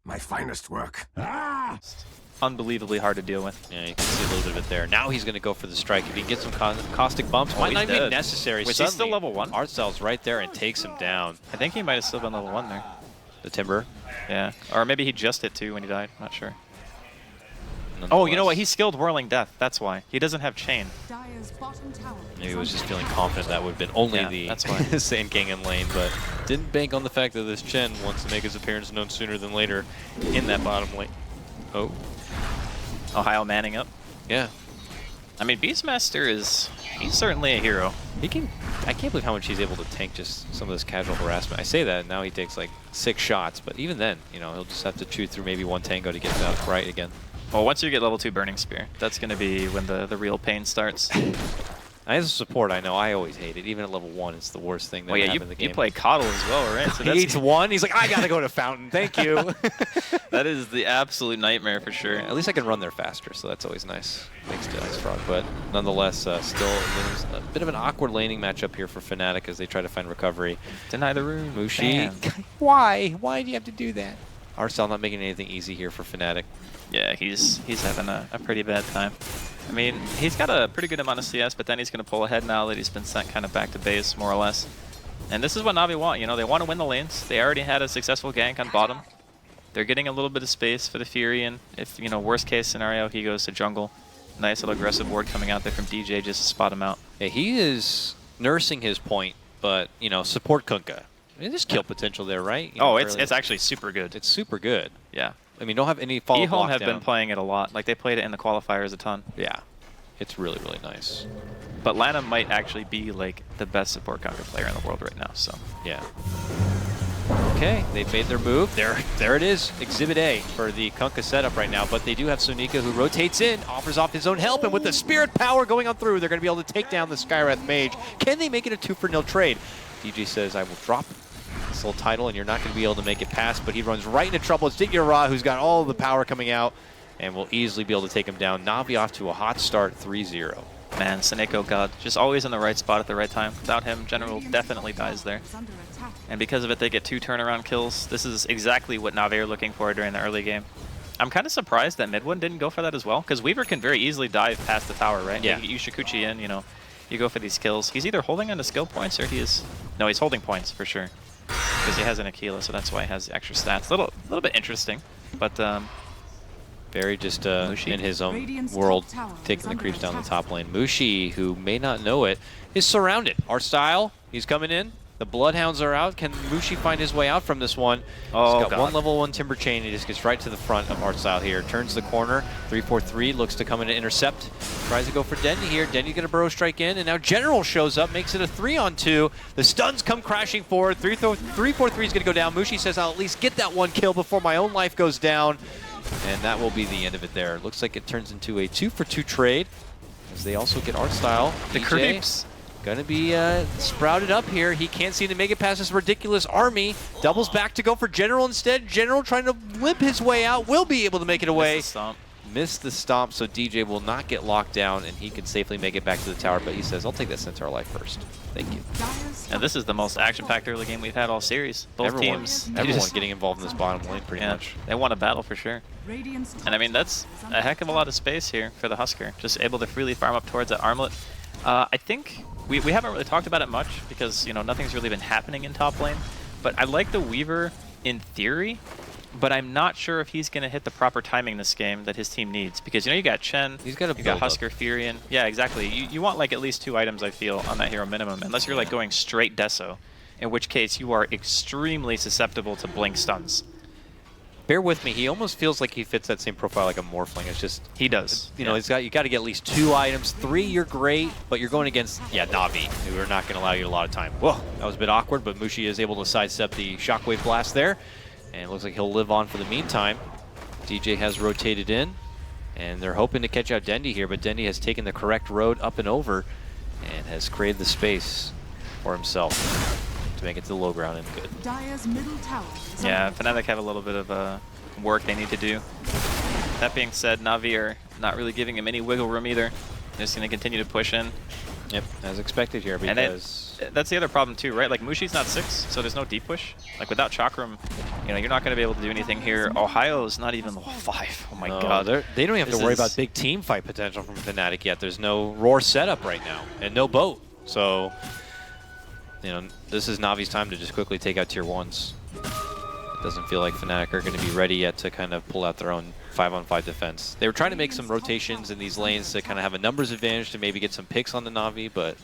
My finest work. Ah! Unbelievably hard to deal with. Yeah, you can see a little bit of it there. Now he's going to go for the strike. If he can get some caustic bumps, might not even be necessary. Was he still level 1? Artstyle's right there and takes him down. I think he might have still been level 1 there. The Timber. Yeah. Or maybe he just hit 2 when he died. Not sure. Oh, you know what? He skilled Whirling Death. That's why. He doesn't have Chain. Maybe he was just feeling confident that would have been only the that's why. Sand King in lane, but didn't bank on the fact that this Chen wants to make his appearance known sooner than later in that bottom lane. Oh. Ohio manning up. Yeah. I mean, Beastmaster he's certainly a hero. He can, I can't believe how much he's able to tank just some of this casual harassment. I say that, and now he takes like 6 shots, but even then, you know, he'll just have to chew through maybe 1 tango to get that right again. Well, once you get level 2 Burning Spear, that's going to be when the real pain starts. As a support, I know I always hate it. Even at level 1, it's the worst thing that happens in the game. You play Kotl as well, right? So he eats 1, he's like, I gotta go to Fountain, thank you. That is the absolute nightmare for sure. At least I can run there faster, so that's always nice. Thanks to Ice Frog, but nonetheless, still there's a bit of an awkward laning matchup here for Fnatic as they try to find recovery. Deny the rune. Mushi. Why? Why do you have to do that? Arcel not making anything easy here for Fnatic. Yeah, he's having a pretty bad time. I mean, he's got a pretty good amount of CS, but then he's going to pull ahead now that he's been sent kind of back to base, more or less. And this is what NaVi want. You know, they want to win the lanes. They already had a successful gank on bottom. They're getting a little bit of space for the Fury, and if, you know, worst case scenario, he goes to jungle. Nice little aggressive ward coming out there from DJ just to spot him out. Yeah, he is nursing his point, but, you know, support KotlGuy. I mean, there's kill potential there, right? You know, it's actually super good. It's super good. Yeah. I mean, don't have any follow-up eHome have been playing it a lot. Like, they played it in the qualifiers a ton. Yeah. It's really, really nice. But Lana might actually be, like, the best support counter player in the world right now, so. Yeah. Okay, they've made their move. There it is, Exhibit A for the KotlGuy setup right now. But they do have Sonika, who rotates in, offers off his own help, and with the Spirit Power going on through, they're going to be able to take down the Skywrath Mage. Can they make it a 2-for-0 trade? DJ says, I will drop this little title, and you're not going to be able to make it past, but he runs right into trouble. It's Ditya Ra, who's got all the power coming out, and will easily be able to take him down. NaVi off to a hot start, 3-0. Man, Seneko God, just always in the right spot at the right time. Without him, General definitely dies there. And because of it, they get 2 turnaround kills. This is exactly what NaVi are looking for during the early game. I'm kind of surprised that mid one didn't go for that as well, because Weaver can very easily dive past the tower, right? Yeah. You Shikuchi in, you know, you go for these kills. He's either holding on to skill points or he is... No, he's holding points for sure. Because he has an Aquila, so that's why he has extra stats. A little bit interesting, but... Barry just in his own world, taking the creeps down the top lane. Mushi, who may not know it, is surrounded. Artstyle, he's coming in. The Bloodhounds are out. Can Mushi find his way out from this one? Oh, he's got one level 1 Timber Chain. He just gets right to the front of Artstyle here. Turns the corner. 3-4-3 looks to come in and intercept. Tries to go for Dendy here. Dendy gonna burrow strike in, and now General shows up, makes it a 3-on-2. The stuns come crashing forward. 3-4-3 is gonna go down. Mushi says, I'll at least get that 1 kill before my own life goes down. And that will be the end of it there. Looks like it turns into a 2-for-2 trade, as they also get Artstyle. The creeps. Gonna be sprouted up here. He can't seem to make it past this ridiculous army. Doubles back to go for General instead. General trying to limp his way out. Will be able to make it away. Missed the stomp, so DJ will not get locked down, and he can safely make it back to the tower. But he says, I'll take that Centaur life first. Thank you. And this is the most action-packed early game we've had all series. Both teams. Everyone getting involved in this bottom lane pretty much. They won a battle for sure. And I mean, that's a heck of a lot of space here for the Husker. Just able to freely farm up towards that armlet. I think we haven't really talked about it much because, you know, nothing's really been happening in top lane. But I like the Weaver in theory, but I'm not sure if he's going to hit the proper timing this game that his team needs. Because, you know, you got Chen, you got Husker, Furion. Yeah, exactly. You want, like, at least 2 items, I feel, on that hero minimum. Unless you're, like, going straight Deso, in which case you are extremely susceptible to blink stuns. Bear with me, he almost feels like he fits that same profile like a Morphling. It's just... He does. You know, you got to get at least 2 items. 3, you're great, but you're going against, NaVi, who are not going to allow you a lot of time. Whoa, that was a bit awkward, but Mushi is able to sidestep the Shockwave Blast there. And it looks like he'll live on for the meantime. DJ has rotated in, and they're hoping to catch out Dendy here, but Dendy has taken the correct road up and over and has created the space for himself to make it to the low ground and good. Yeah, Fnatic have a little bit of work they need to do. That being said, NaVi are not really giving him any wiggle room either. They're just going to continue to push in. Yep, as expected here, because... And that's the other problem too, right? Like, Mushi's not 6, so there's no deep push. Like, without Chakram, you know, you're not going to be able to do anything here. Ohio's not even level 5. Oh my god. They don't even have to worry about big team fight potential from Fnatic yet. There's no Roar setup right now, and no boat. So, you know, this is Navi's time to just quickly take out tier 1s. It doesn't feel like Fnatic are going to be ready yet to kind of pull out their own 5-on-5 defense. They were trying to make some rotations in these lanes to kind of have a numbers advantage to maybe get some picks on the Na'Vi, but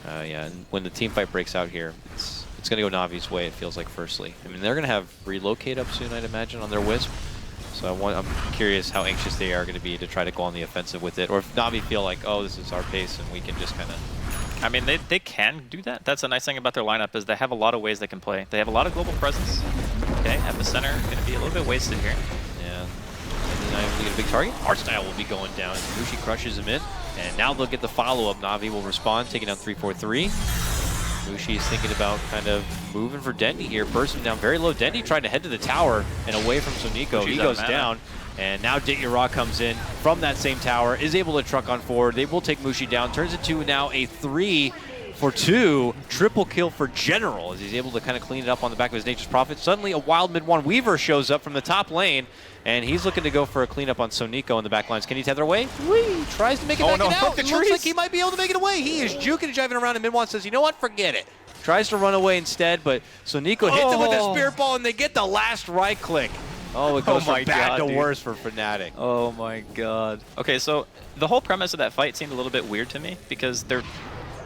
yeah, and when the team fight breaks out here, it's going to go Navi's way, it feels like, firstly. I mean, they're going to have relocate up soon, I'd imagine, on their Wisp. So I'm curious how anxious they are going to be to try to go on the offensive with it, or if Na'Vi feel like, oh, this is our pace and we can just kind of... I mean, they can do that. That's a nice thing about their lineup, is they have a lot of ways they can play. They have a lot of global presence. Okay, at the center, going to be a little bit wasted here. Yeah, and then we get a big target. Artstyle will be going down. Mushi crushes him in, and now they'll get the follow-up. Na'Vi will respond, taking down 3-4-3. Mushi is thinking about kind of moving for Dendy here, bursting down very low. Dendy tried to head to the tower and away from Sonico. He goes down, and now Ditya comes in from that same tower, is able to truck on forward. They will take Mushi down, turns it to now a 3-for-2 triple kill for General, as he's able to kind of clean it up on the back of his Nature's Prophet. Suddenly a wild mid-1 Weaver shows up from the top lane, and he's looking to go for a cleanup on Sonico in the back lines. Can he tether away? Whee! Tries to make it back out. It looks like he might be able to make it away. He is juking and jiving around, and mid-1 says, you know what, forget it. Tries to run away instead, but Sonico hits him with a Spirit Ball, and they get the last right click. Oh, it goes from bad to worse for Fnatic. Oh my god. Okay, so the whole premise of that fight seemed a little bit weird to me, because they're...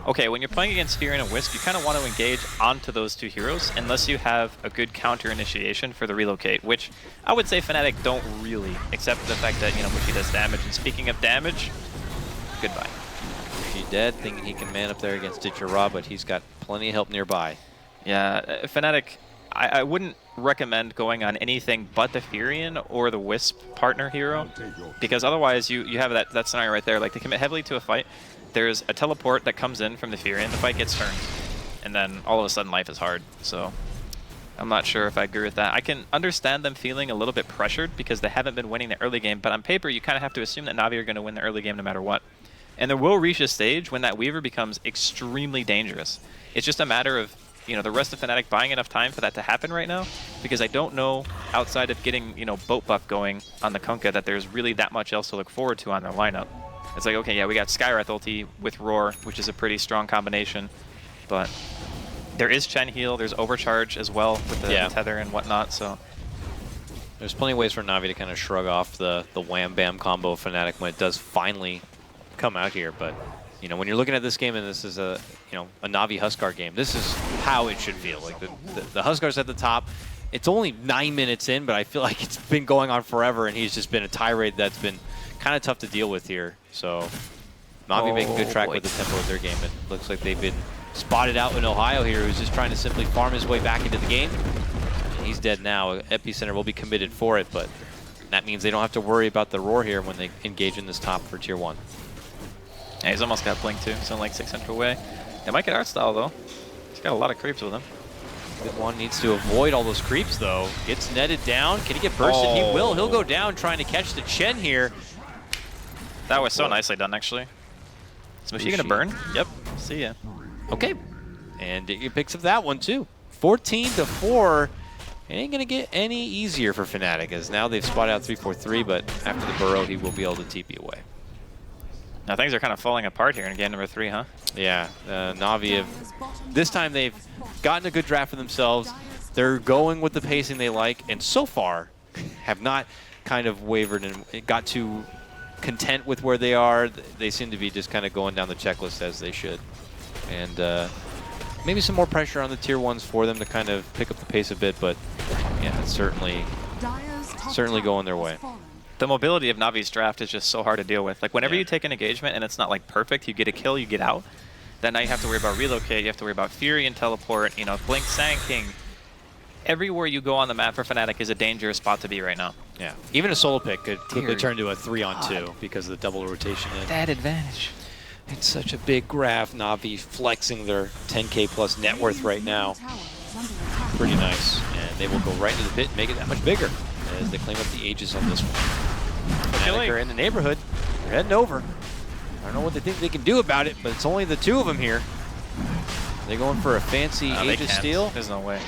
Okay, when you're playing against Fury and a Wisp, you kind of want to engage onto those two heroes unless you have a good counter initiation for the relocate, which I would say Fnatic don't really, except for the fact that, you know, Mushi does damage. And speaking of damage, goodbye. Mushi dead, thinking he can man up there against Ditya, but he's got plenty of help nearby. Yeah, Fnatic, I wouldn't recommend going on anything but the Furion or the Wisp partner hero, because otherwise you have that scenario right there. Like, they commit heavily to a fight. There's a teleport that comes in from the Furion, the fight gets turned, and then all of a sudden life is hard. So I'm not sure if I agree with that. I can understand them feeling a little bit pressured because they haven't been winning the early game, but on paper you kind of have to assume that Na'Vi are going to win the early game no matter what. And there will reach a stage when that Weaver becomes extremely dangerous. It's just a matter of, you know, the rest of Fnatic buying enough time for that to happen right now, because I don't know, outside of getting, you know, boat buff going on the Kunkka, that there's really that much else to look forward to on their lineup. It's like, okay, yeah, we got Skywrath ulti with Roar, which is a pretty strong combination, but there is Chen heal, there's Overcharge as well with the tether and whatnot, so... There's plenty of ways for Na'Vi to kind of shrug off the wham-bam combo of Fnatic when it does finally come out here, but, you know, when you're looking at this game and this is a, you know, a Na'Vi Huskar game, this is how it should feel. Like, the Huskar's at the top. It's only 9 minutes in, but I feel like it's been going on forever, and he's just been a tirade that's been kind of tough to deal with here. So Na'Vi making good track with the tempo of their game. It looks like they've been spotted out in Ohio here, who's just trying to simply farm his way back into the game. And he's dead now. Epicenter will be committed for it, but that means they don't have to worry about the Roar here when they engage in this top for tier 1. Yeah, he's almost got Blink too. He's only like 600 away. They might get Artstyle though. He's got a lot of creeps with him. Good one needs to avoid all those creeps though. Gets netted down. Can he get bursted? He will. He'll go down trying to catch the Chen here. That was so nicely done, actually. Is Mushi gonna burn? Yep. See ya. Okay. And he picks up that one too. 14-4. It ain't gonna get any easier for Fnatic, as now they've spotted out 3-4-3, but after the burrow, he will be able to TP away. Now things are kind of falling apart here in game number 3, huh? Yeah. Na'Vi have... This time they've gotten a good draft for themselves. They're going with the pacing they like, and so far have not kind of wavered and got too content with where they are. They seem to be just kind of going down the checklist as they should. And maybe some more pressure on the tier 1s for them to kind of pick up the pace a bit, but yeah, it's certainly going their way. The mobility of Navi's draft is just so hard to deal with. Like, whenever you take an engagement and it's not like perfect, you get a kill, you get out, then now you have to worry about relocate, you have to worry about Fury and teleport, you know, Blink Sand King. Everywhere you go on the map for Fnatic is a dangerous spot to be right now. Yeah, even a solo pick could quickly turn to a 3-on-2 because of the double rotation in. That advantage. It's such a big graph. Na'Vi flexing their 10K plus net worth right now. Pretty nice. And they will go right into the pit and make it that much bigger as they claim up the ages on this one. Fnatic are in the neighborhood. They're heading over. I don't know what they think they can do about it, but it's only the two of them here. They're going for a fancy Age of Steel. There's no way.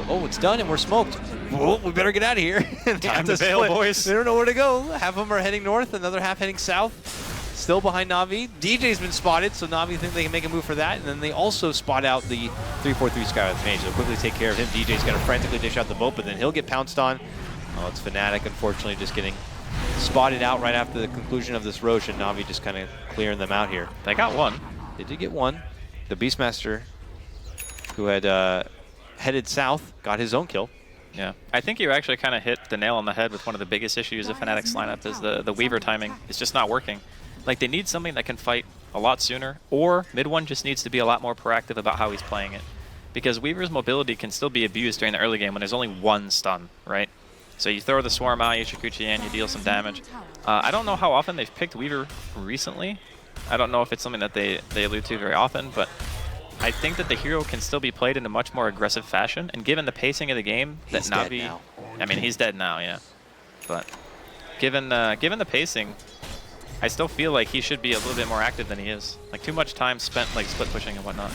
Oh, it's done, and we're smoked. Well, we better get out of here. Time to bail, boys. They don't know where to go. Half of them are heading north, another half heading south. Still behind NaVi. DJ's been spotted, so NaVi think they can make a move for that. And then they also spot out the 3-4-3 Sky with Mage. They'll quickly take care of him. DJ's got to frantically dish out the boat, but then he'll get pounced on. Oh, it's Fnatic, unfortunately, just getting spotted out right after the conclusion of this Roche, and NaVi just kind of clearing them out here. They got one. They did get one. The Beastmaster, who had headed south, got his own kill. Yeah, I think you actually kind of hit the nail on the head with one of the biggest issues of Fnatic's lineup is the Weaver timing. It's just not working. Like, they need something that can fight a lot sooner, or mid one just needs to be a lot more proactive about how he's playing it. Because Weaver's mobility can still be abused during the early game when there's only one stun, right? So you throw the Swarm out, you Chikuchi in, you deal some damage. I don't know how often they've picked Weaver recently. I don't know if it's something that they allude to very often, but I think that the hero can still be played in a much more aggressive fashion, and given the pacing of the game, that NaVi... I mean, he's dead now, yeah. But given the pacing, I still feel like he should be a little bit more active than he is. Like, too much time spent like split pushing and whatnot.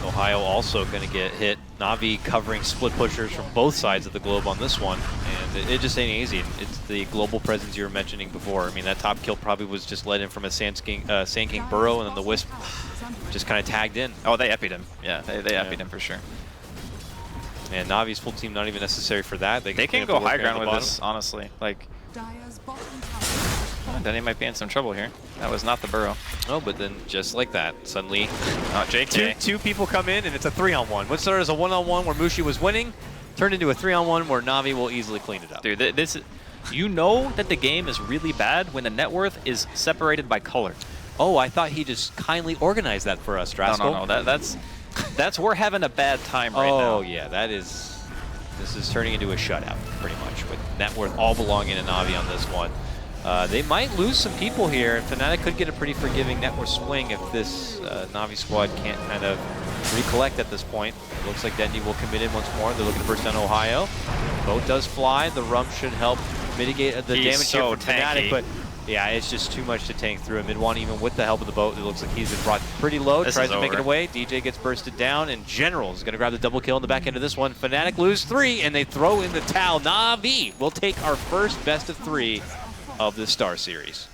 Ohio also going to get hit. NaVi covering split pushers from both sides of the globe on this one, and it just ain't easy. It's the global presence you were mentioning before. I mean, that top kill probably was just led in from a Sand King burrow, and then the Wisp just kind of tagged in. Oh, they epied him. Yeah, they epied him for sure. And Navi's full team not even necessary for that. They can go high ground with this, honestly. Like, then he might be in some trouble here. That was not the burrow. Oh, but then just like that, suddenly JK. Two people come in, and it's a 3-on-1. What started as a 1-on-1 where Mushi was winning, turned into a 3-on-1 where NaVi will easily clean it up. Dude, this is, you know that the game is really bad when the net worth is separated by color. Oh, I thought he just kindly organized that for us, Draskyl. No. That's we're having a bad time right now. Oh yeah, this is turning into a shutout pretty much, with net worth all belonging to NaVi on this one. They might lose some people here, and Fnatic could get a pretty forgiving net worth swing if this NaVi squad can't kind of recollect at this point. It looks like Dendy will commit in once more. They're looking to burst down Ohio. Boat does fly. The rump should help mitigate the damage here from Fnatic, but yeah, it's just too much to tank through a mid one, even with the help of the boat. It looks like he's been brought pretty low, tries to make it away. DJ gets bursted down, and General is going to grab the double kill in the back end of this one. Fnatic lose 3, and they throw in the towel. NaVi will take our first best of 3 of the Star Series.